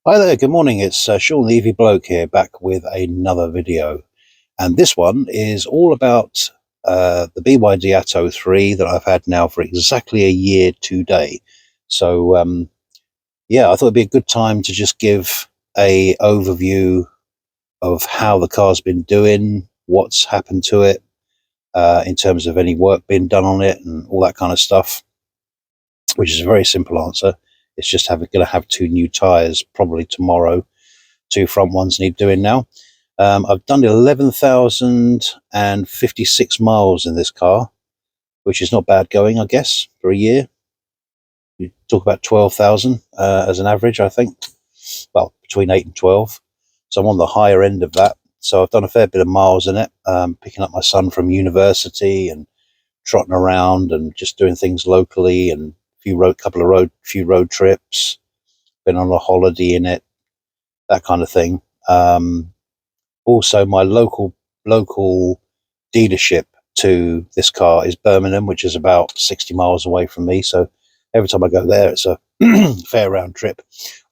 Hi there, good morning. It's Sean the EV Bloke here, back with another video. And this one is all about the BYD Atto3 that I've had now for exactly a year today. So, yeah, I thought it'd be a good time to just give a overview of how the car's been doing, what's happened to it, in terms of any work being done on it and all that kind of stuff, which is a very simple answer. It's just going to have two new tyres probably tomorrow. Two front ones need doing now. I've done 11,056 miles in this car, which is not bad going, I guess, for a year. You talk about 12,000 as an average, I think. Well, between 8 and 12. So I'm on the higher end of that. So I've done a fair bit of miles in it, picking up my son from university and trotting around and just doing things locally and few road trips. Been on a holiday in it, that kind of thing. Also, my local dealership to this car is Birmingham, which is about 60 miles away from me. So every time I go there, it's a fair round trip.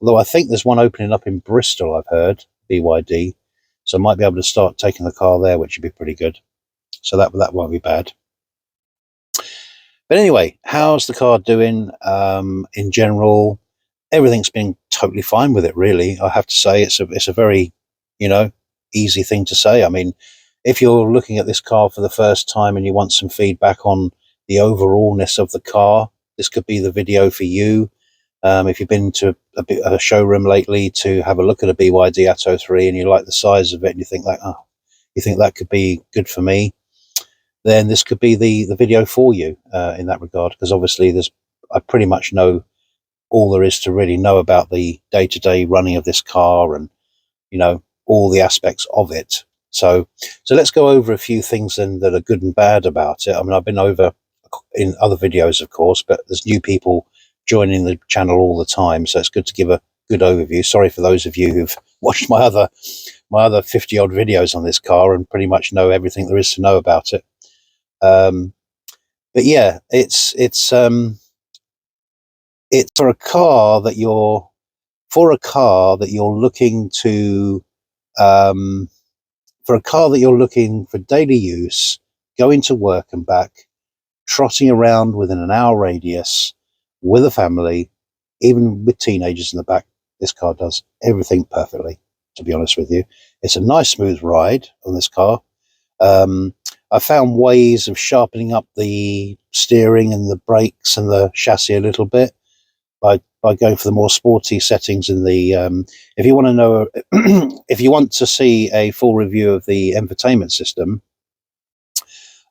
Although I think there's one opening up in Bristol, I've heard, BYD. So I might be able to start taking the car there, which would be pretty good. So that won't be bad. But anyway, how's the car doing in general? Everything's been totally fine with it, really. I have to say it's a very, easy thing to say. I mean, if you're looking at this car for the first time and you want some feedback on the overallness of the car, this could be the video for you. If you've been to a showroom lately to have a look at a BYD Atto3 and you like the size of it and you think that could be good for me, then this could be the video for you in that regard, because obviously I pretty much know all there is to really know about the day-to-day running of this car and all the aspects of it. So let's go over a few things then that are good and bad about it. I mean, I've been over in other videos, of course, but there's new people joining the channel all the time, so it's good to give a good overview. Sorry for those of you who've watched my other 50 odd videos on this car and pretty much know everything there is to know about it. But yeah, it's for a car that you're looking to for daily use, going to work and back, trotting around within an hour radius with a family, even with teenagers in the back. This car does everything perfectly, to be honest with you. It's a nice smooth ride on this car. I found ways of sharpening up the steering and the brakes and the chassis a little bit by going for the more sporty settings in the if you want to know if you want to see a full review of the infotainment system,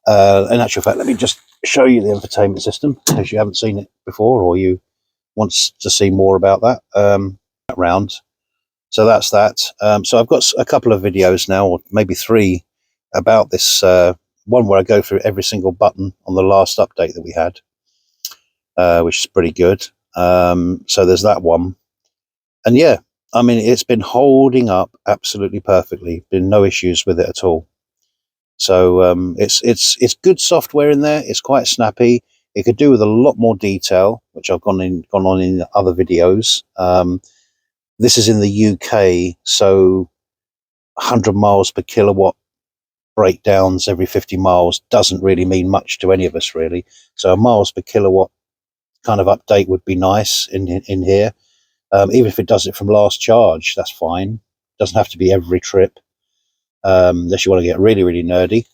in actual fact, let me just show you the infotainment system if you haven't seen it before or you want to see more about that round. So that's that. So I've got a couple of videos now, or maybe three, about this one where I go through every single button on the last update that we had, which is pretty good. So there's that one. And yeah, I mean, it's been holding up absolutely perfectly. Been no issues with it at all. So it's good software in there. It's quite snappy. It could do with a lot more detail, which I've gone on in other videos. This is in the UK, so 100 miles per kilowatt breakdowns every 50 miles doesn't really mean much to any of us, really. So a miles per kilowatt kind of update would be nice in here. Even if it does it from last charge, that's fine. Doesn't have to be every trip, unless you want to get really, really nerdy.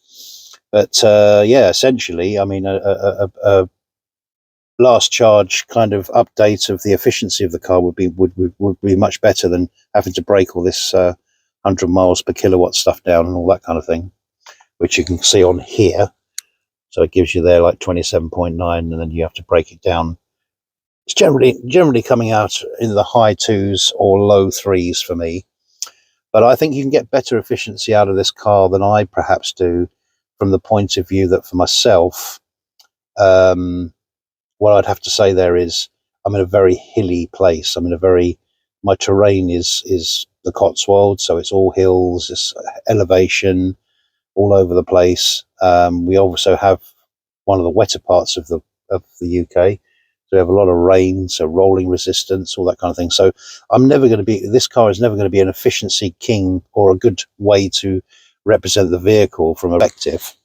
But yeah, essentially, I mean, a last charge kind of update of the efficiency of the car would be much better than having to break all this 100 miles per kilowatt stuff down and all that kind of thing, which you can see on here. So it gives you there like 27.9, and then you have to break it down. It's generally coming out in the high 2s or low 3s for me. But I think you can get better efficiency out of this car than I perhaps do, from the point of view that for myself, what I'd have to say there is I'm in a very hilly place. My terrain is the Cotswolds, so it's all hills, it's elevation all over the place. We also have one of the wetter parts of the UK, So we have a lot of rain, so rolling resistance, all that kind of thing. So this car is never going to be an efficiency king or a good way to represent the vehicle from a perspective,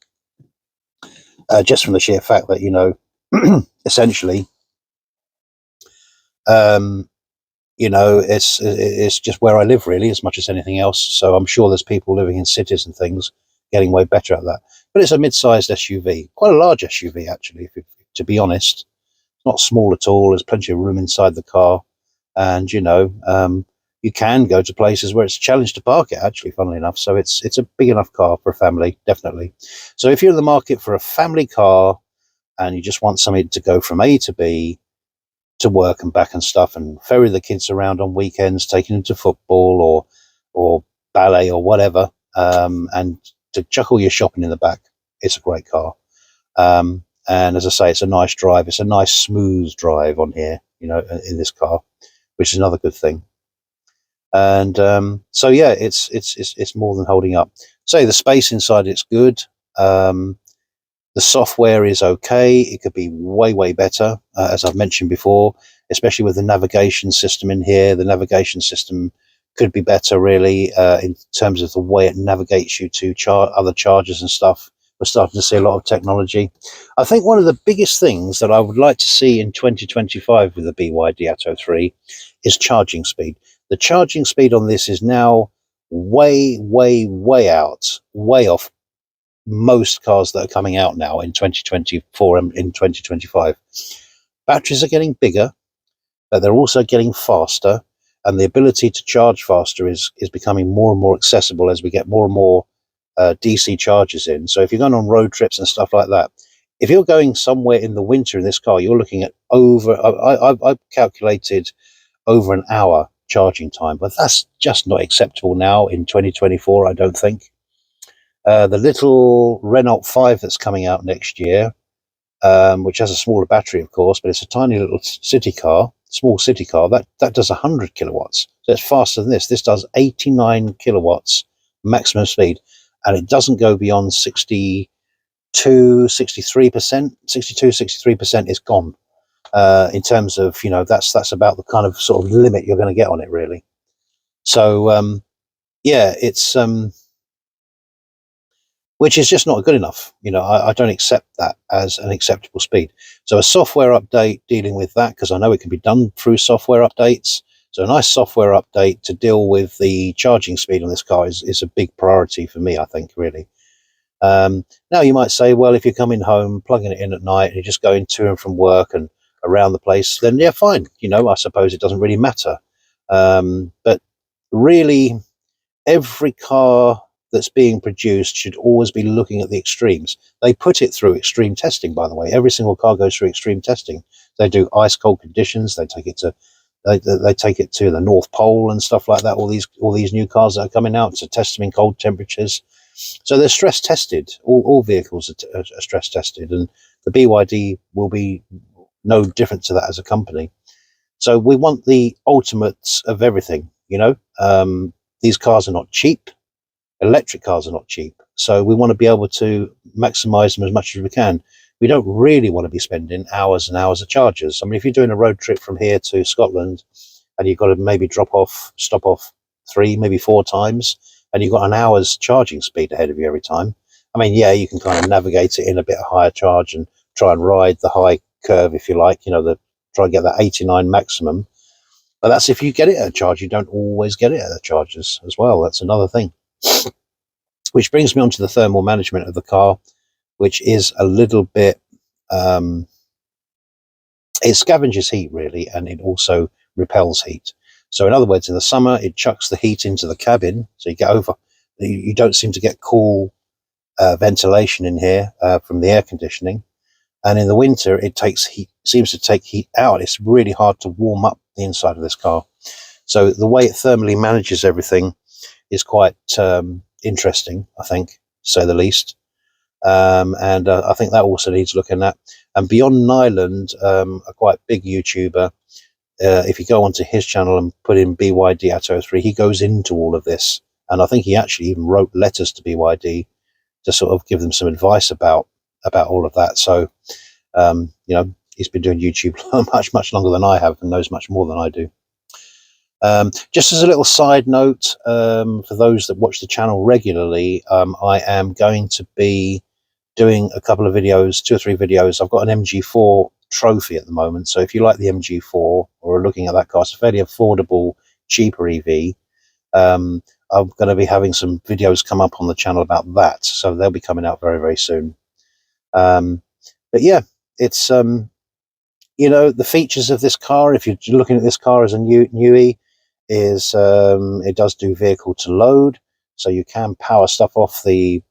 just from the sheer fact that, you know, essentially, you know, it's just where I live really, as much as anything else. So I'm sure there's people living in cities and things getting way better at that. But it's a mid-sized SUV, quite a large SUV actually, to be honest. Not small at all. There's plenty of room inside the car, and you know, you can go to places where it's a challenge to park it. Actually, funnily enough, so it's a big enough car for a family, definitely. So if you're in the market for a family car and you just want something to go from A to B, to work and back and stuff, and ferry the kids around on weekends, taking them to football or ballet or whatever, and to chuck all your shopping in the back, it's a great car. And as I say, it's a nice drive. It's a nice smooth drive on here, you know, in this car, which is another good thing. And so yeah, it's more than holding up. So the space inside it's good. The software is okay. It could be way better, as I've mentioned before, especially with the navigation system in here. The navigation system could be better, really, in terms of the way it navigates you to other chargers and stuff. We're starting to see a lot of technology. I think one of the biggest things that I would like to see in 2025 with the BYD Atto3 is charging speed. The charging speed on this is now way off most cars that are coming out now in 2024 and in 2025. Batteries are getting bigger, but they're also getting faster, and the ability to charge faster is becoming more and more accessible as we get more and more DC chargers in. So if you're going on road trips and stuff like that, if you're going somewhere in the winter in this car, you're looking at I've calculated over an hour charging time, but that's just not acceptable now in 2024, I don't think. The little Renault 5 that's coming out next year, which has a smaller battery, of course, but it's a tiny little small city car, that does 100 kilowatts. So it's faster than this. This does 89 kilowatts maximum speed, and it doesn't go beyond 63%. 63% is gone. In terms of, you know, that's about the kind of sort of limit you're going to get on it, really. So, yeah, it's... which is just not good enough. You know, I don't accept that as an acceptable speed. So a software update dealing with that, because I know it can be done through software updates. So a nice software update to deal with the charging speed on this car is a big priority for me, I think, really. Now you might say, well, if you're coming home, plugging it in at night, and you're just going to and from work and around the place, then yeah, fine. You know, I suppose it doesn't really matter. But really, every car that's being produced should always be looking at the extremes. They put it through extreme testing, by the way. Every single car goes through extreme testing. They do ice cold conditions. They take it to the North Pole and stuff like that. All these new cars that are coming out to test them in cold temperatures. So they're stress tested. All vehicles are stress tested, and the BYD will be no different to that as a company. So we want the ultimates of everything. You know, these cars are not cheap. Electric cars are not cheap, so we want to be able to maximize them as much as we can. We don't really want to be spending hours and hours of chargers. I mean, if you're doing a road trip from here to Scotland and you've got to maybe stop off 3, maybe 4 times, and you've got an hour's charging speed ahead of you every time, I mean, yeah, you can kind of navigate it in a bit higher charge and try and ride the high curve, if you like, you know, try and get that 89 maximum. But that's if you get it at a charge. You don't always get it at the charges as well. That's another thing. Which brings me on to the thermal management of the car, which is a little bit, it scavenges heat really, and it also repels heat. So in other words, in the summer, it chucks the heat into the cabin, so you don't seem to get cool ventilation in here from the air conditioning. And in the winter, seems to take heat out. It's really hard to warm up the inside of this car. So the way it thermally manages everything is quite interesting, I think, to say the least. And I think that also needs looking at. And Beyond Nyland, a quite big YouTuber, if you go onto his channel and put in BYD Atto3, he goes into all of this. And I think he actually even wrote letters to BYD to sort of give them some advice about all of that. So, you know, He's been doing YouTube much longer than I have and knows much more than I do. Just as a little side note, for those that watch the channel regularly, I am going to be doing a couple of videos, 2 or 3 videos. I've got an MG4 trophy at the moment, so if you like the MG4 or are looking at that car, it's a fairly affordable, cheaper EV. I'm going to be having some videos come up on the channel about that, so they'll be coming out very soon. But yeah, it's you know, the features of this car, if you're looking at this car as a newie, is it does do vehicle to load, so you can power stuff off the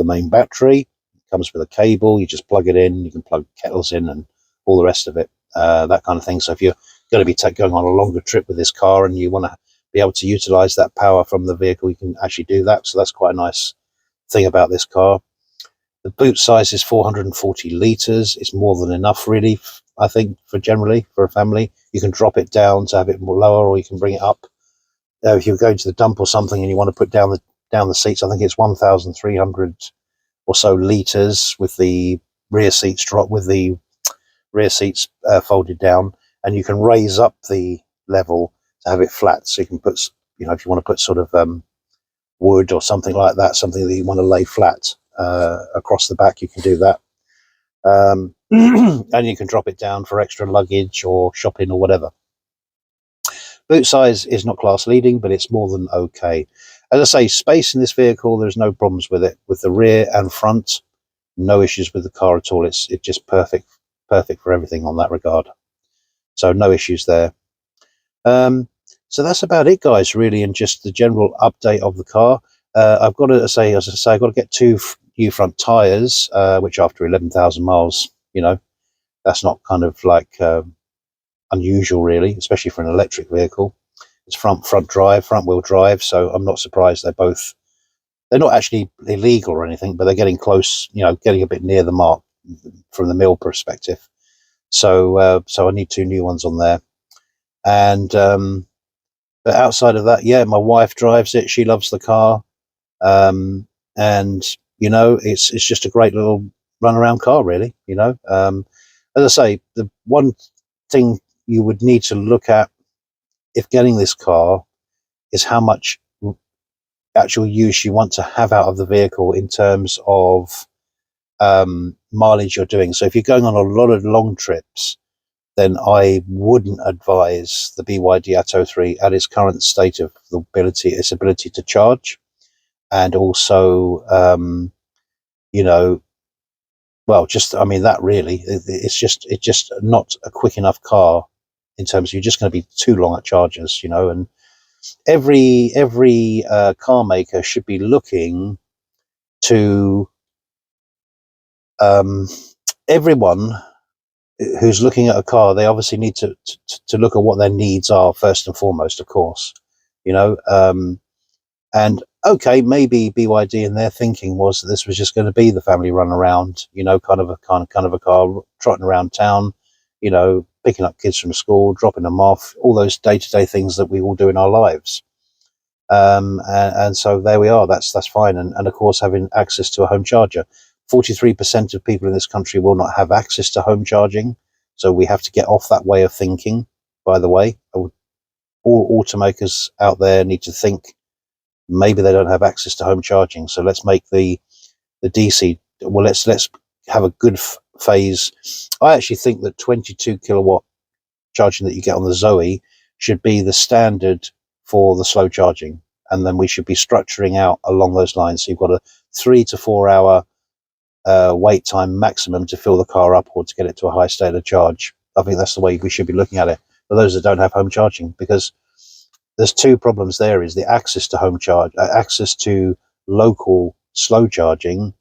main battery. It comes with a cable, you just plug it in, you can plug kettles in and all the rest of it, that kind of thing. So if you're going to be going on a longer trip with this car and you want to be able to utilize that power from the vehicle, you can actually do that. So that's quite a nice thing about this car. The boot size is 440 litres. It's more than enough, really, I think, for a family. You can drop it down to have it more lower, or you can bring it up. If you're going to the dump or something and you want to put down the seats, I think it's 1,300 or so litres with the rear seats folded down, and you can raise up the level to have it flat. So you can put, you know, if you want to put sort of wood or something like that, something that you want to lay flat across the back, you can do that. And you can drop it down for extra luggage or shopping or whatever. Boot size is not class leading, but it's more than okay. As I say, space in this vehicle, there's no problems with it. With the rear and front, no issues with the car at all. It's just perfect for everything on that regard. So no issues there. So that's about it, guys, really, and just the general update of the car. I've got to say, as I say, I've got to get 2 new front tyres, which after 11,000 miles, you know, that's not kind of like unusual, really, especially for an electric vehicle. It's front wheel drive, so I'm not surprised they're not actually illegal or anything, but they're getting close, you know, getting a bit near the mark from the mill perspective. So so I need 2 new ones on there. And but outside of that, yeah, my wife drives it. She loves the car. And you know, it's just a great little run around car, really, you know. As I say, the one thing you would need to look at if getting this car is how much actual use you want to have out of the vehicle in terms of mileage you're doing. So if you're going on a lot of long trips, then I wouldn't advise the BYD Atto3 at its current state of its ability to charge. And also, you know, well, just, I mean, that really, it's just not a quick enough car in terms of, you're just going to be too long at chargers, you know. And every car maker should be looking to everyone who's looking at a car, they obviously need to look at what their needs are first and foremost, of course, you know. And okay, maybe BYD in their thinking was that this was just going to be the family run around, you know, kind of a car, trotting around town, you know, picking up kids from school, dropping them off, all those day-to-day things that we all do in our lives. And so there we are. That's fine. And of course, having access to a home charger. 43% of people in this country will not have access to home charging, so we have to get off that way of thinking. By the way, all automakers out there need to think maybe they don't have access to home charging, so let's make the DC, well, let's have a good phase. I actually think that 22 kilowatt charging that you get on the Zoe should be the standard for the slow charging, and then we should be structuring out along those lines. So you've got a 3 to 4 hour wait time maximum to fill the car up or to get it to a high state of charge. I think that's the way we should be looking at it for those that don't have home charging, because there's 2 problems there: is the access to access to local slow charging.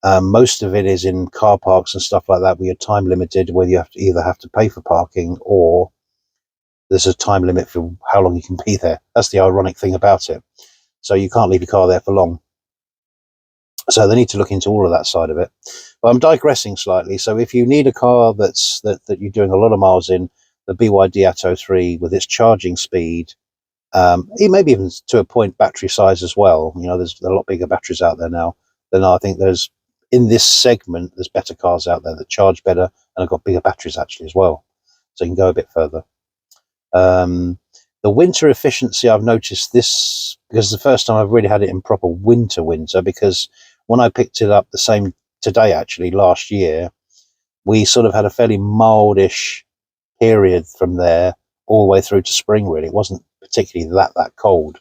Most of it is in car parks and stuff like that, where you're time limited, where you have to pay for parking, or there's a time limit for how long you can be there. That's the ironic thing about it. So you can't leave your car there for long. So they need to look into all of that side of it. But I'm digressing slightly. So if you need a car that you're doing a lot of miles in, the BYD Atto3 with its charging speed, maybe even to a point battery size as well. You know, there's a lot bigger batteries out there now than I think there's in this segment, there's better cars out there that charge better, and have got bigger batteries actually as well, so you can go a bit further. The winter efficiency, I've noticed this because it's the first time I've really had it in proper winter, because when I picked it up the same today, actually last year, we sort of had a fairly mildish period from there all the way through to spring. Really, it wasn't particularly that cold,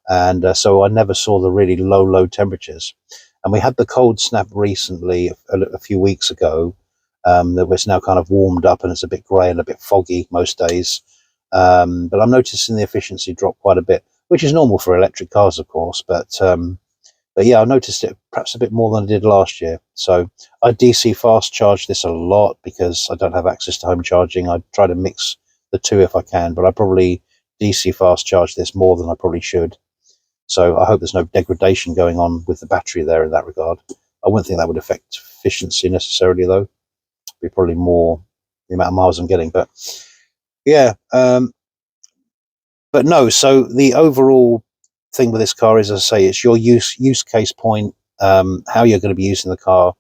and so I never saw the really low temperatures. And we had the cold snap recently, a few weeks ago, that was now kind of warmed up and it's a bit grey and a bit foggy most days. But I'm noticing the efficiency drop quite a bit, which is normal for electric cars, of course. But yeah, I noticed it perhaps a bit more than I did last year. So I DC fast charge this a lot because I don't have access to home charging. I try to mix the two if I can, but I probably DC fast charge this more than I probably should. So I hope there's no degradation going on with the battery there in that regard. I wouldn't think that would affect efficiency necessarily, though. It'd be probably more the amount of miles I'm getting. But yeah, but no. So the overall thing with this car is, as I say, it's your use case point, how you're going to be using the car.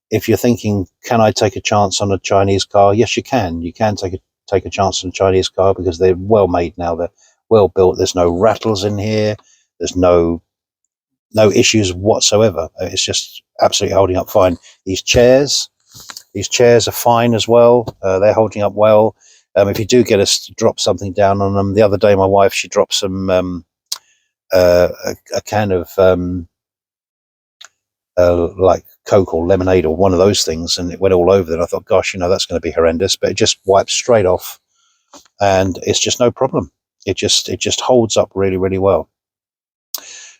If you're thinking, can I take a chance on a Chinese car? Yes, you can. You can take a chance on a Chinese car because they're well made now. They're well built. There's no rattles in here. There's no issues whatsoever. It's just absolutely holding up fine. These chairs are fine as well. They're holding up well. If you do get us to drop something down on them, the other day my wife, she dropped some a can of like Coke or lemonade or one of those things, and it went all over. And I thought, gosh, that's going to be horrendous. But it just wipes straight off, and it's just no problem. It just holds up really, really well.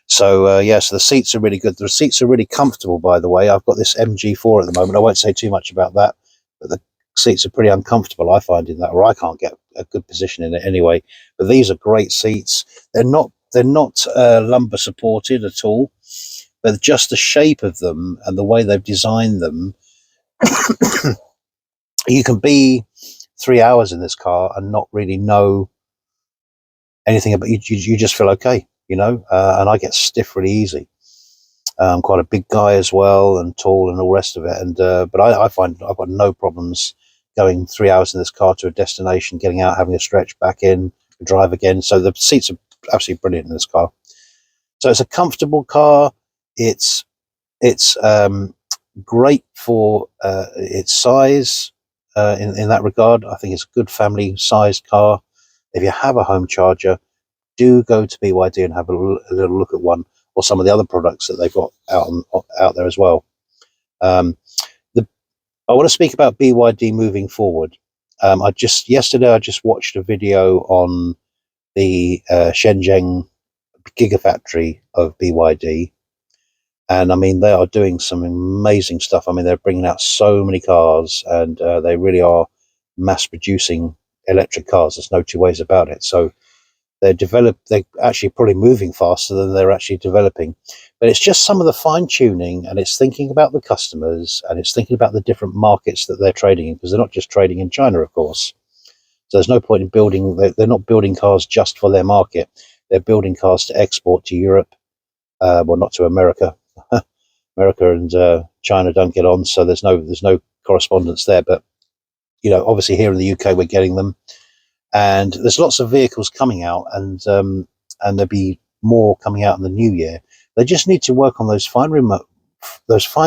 So yeah, so the seats are really good. The seats are really comfortable, by the way. I've got this MG4 at the moment. I won't say too much about that, but the seats are pretty uncomfortable, I find, in that, or I can't get a good position in it anyway. But these are great seats. They're not lumbar supported at all, but just the shape of them and the way they've designed them, you can be 3 hours in this car and not really know anything about you. You just feel okay, and I get stiff really easy. I'm quite a big guy as well, and tall and all the rest of it. And but I find I've got no problems going 3 hours in this car to a destination, getting out, having a stretch, back in, drive again. So the seats are absolutely brilliant in this car. So it's a comfortable car. It's great for its size in that regard. I think it's a good family-sized car. If you have a home charger, do go to BYD and have a little look at one, or some of the other products that they've got out there as well. I want to speak about BYD moving forward. Yesterday I just watched a video on the Shenzhen Gigafactory of BYD, and I mean they are doing some amazing stuff. I mean they're bringing out so many cars, and they really are mass producing electric cars. There's no two ways about it. So they're actually probably moving faster than they're actually developing. But it's just some of the fine tuning, and it's thinking about the customers, and it's thinking about the different markets that they're trading in, because they're not just trading in China, of course. So there's no point in they're not building cars just for their market. They're building cars to export to Europe, well, not to America. America and China don't get on, so there's no correspondence there. But obviously here in the UK we're getting them. And there's lots of vehicles coming out, and there'll be more coming out in the new year. They just need to work on those fine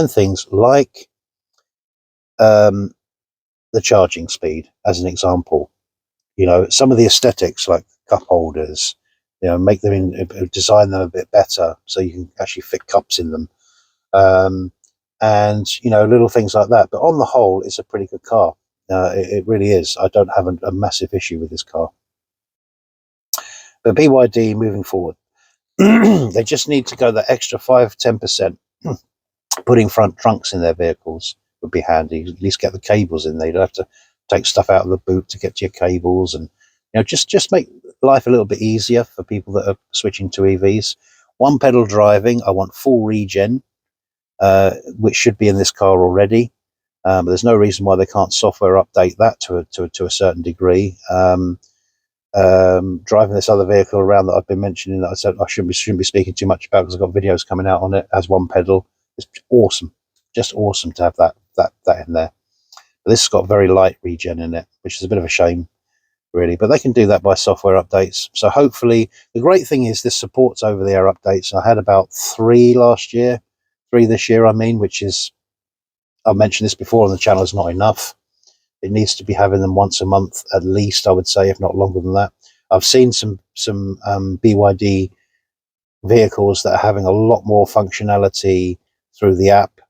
things, like the charging speed, as an example. Some of the aesthetics, like cup holders, make them design them a bit better so you can actually fit cups in them, and little things like that. But on the whole, it's a pretty good car. It really is. I don't have a massive issue with this car. But BYD moving forward, they just need to go that extra 5-10%. Putting front trunks in their vehicles would be handy. At least get the cables in there. You don't have to take stuff out of the boot to get to your cables, and just make life a little bit easier for people that are switching to EVs. One pedal driving. I want full regen, which should be in this car already. But there's no reason why they can't software update that to a certain degree. Driving this other vehicle around that I've been mentioning, that I said I shouldn't be speaking too much about, because I've got videos coming out on it, as one pedal. It's awesome, just awesome to have that in there. But this has got very light regen in it, which is a bit of a shame, really. But they can do that by software updates. So hopefully, the great thing is this supports over-the-air updates. I had about 3 last year, 3 this year, I mean, which is, I've mentioned this before on the channel, is not enough. It needs to be having them once a month at least, I would say, if not longer than that. I've seen some BYD vehicles that are having a lot more functionality through the app,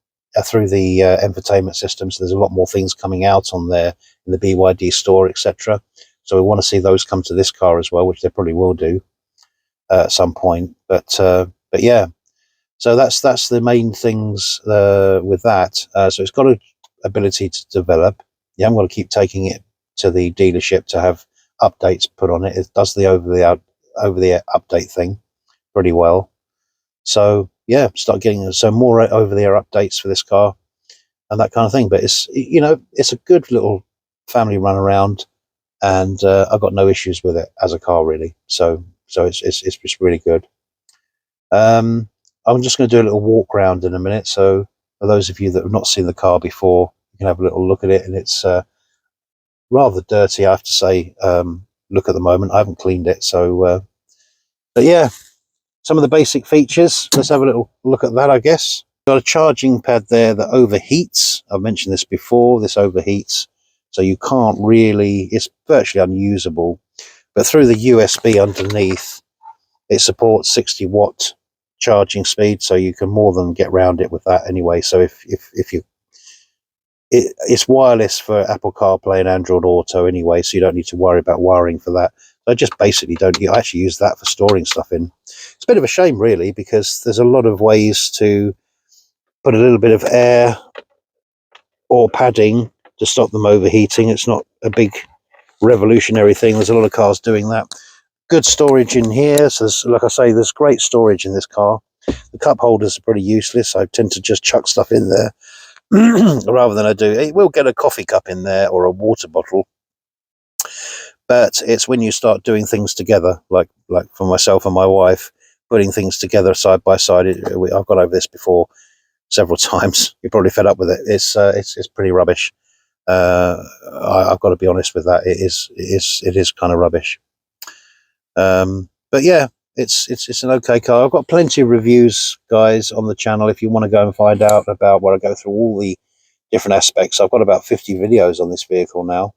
through the infotainment system. So there's a lot more things coming out on there in the BYD store, etc. So we want to see those come to this car as well, which they probably will do at some point. But yeah, so that's the main things with that. So it's got an ability to develop. You haven't got to keep taking it to the dealership to have updates put on it. It does the over the air update thing pretty well. So yeah, start getting some more over the air updates for this car and that kind of thing. But it's, you know, it's a good little family run around, and I've got no issues with it as a car, really. So it's really good. I'm just going to do a little walk around in a minute. So for those of you that have not seen the car before, you can have a little look at it, and it's rather dirty, I have to say. Look at the moment, I haven't cleaned it. So but yeah, some of the basic features, let's have a little look at that, I guess. Got a charging pad there that overheats. I've mentioned this before, this overheats, so you can't really, it's virtually unusable. But through the USB underneath, it supports 60-watt charging speed, so you can more than get around it with that anyway. So if you, it's wireless for Apple CarPlay and Android Auto anyway, so you don't need to worry about wiring for that. I just basically don't. I actually use that for storing stuff in. It's a bit of a shame, really, because there's a lot of ways to put a little bit of air or padding to stop them overheating. It's not a big revolutionary thing. There's a lot of cars doing that. Good storage in here. So like I say, there's great storage in this car. The cup holders are pretty useless. I tend to just chuck stuff in there rather than I do. It will get a coffee cup in there or a water bottle. But it's when you start doing things together, like for myself and my wife, putting things together side by side. I've gone over this before several times. You're probably fed up with it. It's pretty rubbish. I've got to be honest with that. It is kind of rubbish. But yeah, it's an okay car. I've got plenty of reviews, guys, on the channel. If you want to go and find out about where I go through all the different aspects, I've got about 50 videos on this vehicle now.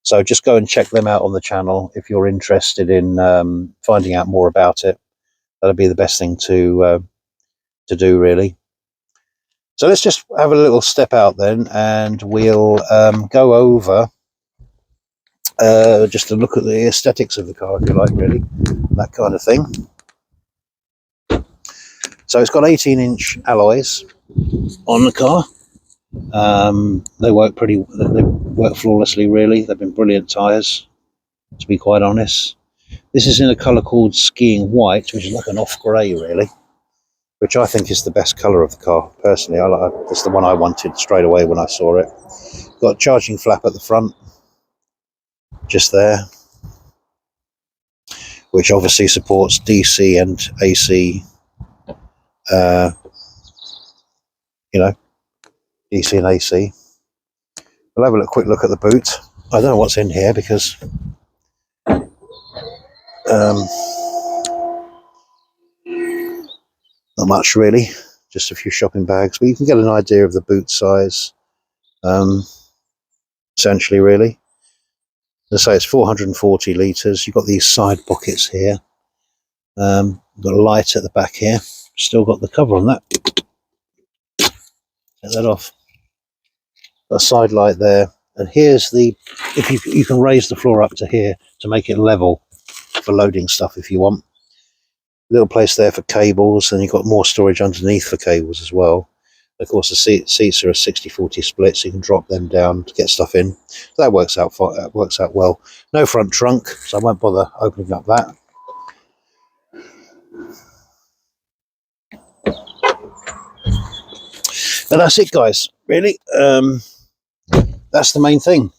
So just go and check them out on the channel if you're interested in finding out more about it. That'll be the best thing to do, really. So let's just have a little step out then, and we'll go over just to look at the aesthetics of the car, if you like, really, that kind of thing. So it's got 18-inch alloys on the car. They work flawlessly, really. They've been brilliant tyres, to be quite honest. This is in a colour called Skiing White, which is like an off grey, really, which I think is the best colour of the car. Personally, it's the one I wanted straight away when I saw it. Got a charging flap at the front, just there, which obviously supports DC and AC, you know, DC and AC. We'll have a quick look at the boot. I don't know what's in here because not much really, just a few shopping bags, but you can get an idea of the boot size, essentially, really. As I say, it's 440 litres. You've got these side pockets here. Got a light at the back here. Still got the cover on that. Get that off. Got a side light there. And here's if you can raise the floor up to here to make it level for loading stuff if you want. Little place there for cables, and you've got more storage underneath for cables as well. Of course, the seats are a 60-40 split, so you can drop them down to get stuff in. So that works out well. No front trunk, so I won't bother opening up that. But that's it, guys. Really, that's the main thing.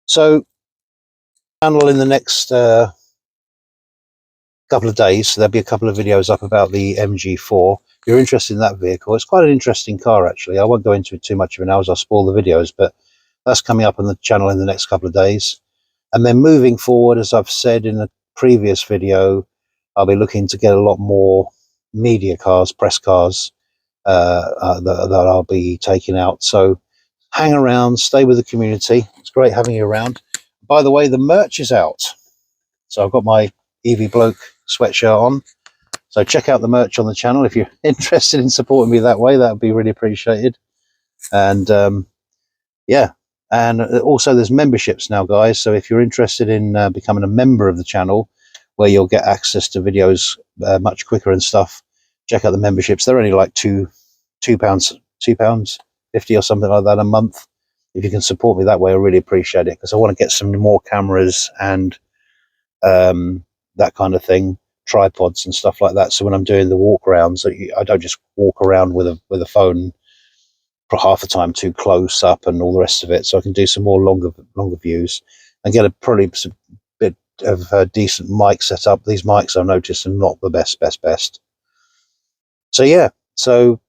So, channel in the next couple of days. So there'll be a couple of videos up about the MG4. If you're interested in that vehicle, it's quite an interesting car, actually. I won't go into it too much of it now as I'll spoil the videos, but that's coming up on the channel in the next couple of days. And then moving forward, as I've said in a previous video, I'll be looking to get a lot more media cars, press cars, that I'll be taking out. So hang around, stay with the community. It's great having you around. By the way, the merch is out. So I've got my EV Bloke sweatshirt on. So check out the merch on the channel if you're interested in supporting me that way. That would be really appreciated. And yeah, and also there's memberships now, guys. So if you're interested in becoming a member of the channel, where you'll get access to videos much quicker and stuff, check out the memberships. They're only like £2 50 or something like that a month. If you can support me that way, I really appreciate it, because I want to get some more cameras and that kind of thing, tripods and stuff like that. So when I'm doing the walk arounds, I don't just walk around with a phone for half the time too close up and all the rest of it. So I can do some more longer views and get probably a bit of a decent mic set up. These mics I've noticed are not the best. So yeah, so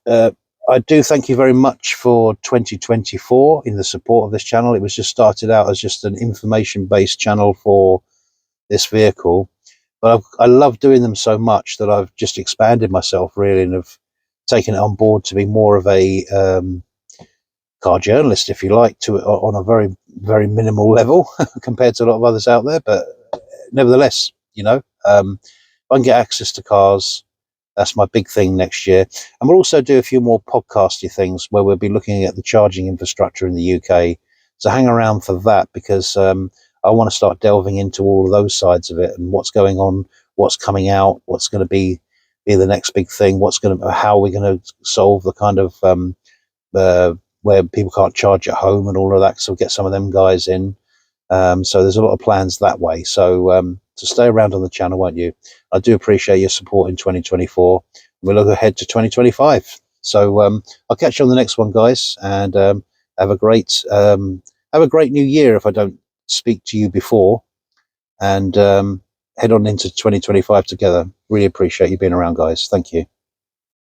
I do thank you very much for 2024 in the support of this channel. It was just started out as just an information-based channel for this vehicle, but I love doing them so much that I've just expanded myself really, and have taken it on board to be more of a car journalist, if you like, on a very minimal level compared to a lot of others out there. But nevertheless, you know, if I can get access to cars, that's my big thing next year. And we'll also do a few more podcasty things where we'll be looking at the charging infrastructure in the UK. So hang around for that, because I want to start delving into all of those sides of it and what's going on, what's coming out, what's going to be the next big thing, how we're going to solve the kind of where people can't charge at home and all of that. So we'll get some of them guys in. So there's a lot of plans that way. So stay around on the channel, won't you? I do appreciate your support in 2024. We'll look ahead to 2025. So I'll catch you on the next one, guys, and have a great new year if I don't speak to you before, and head on into 2025 together. Really appreciate you being around, guys. Thank you.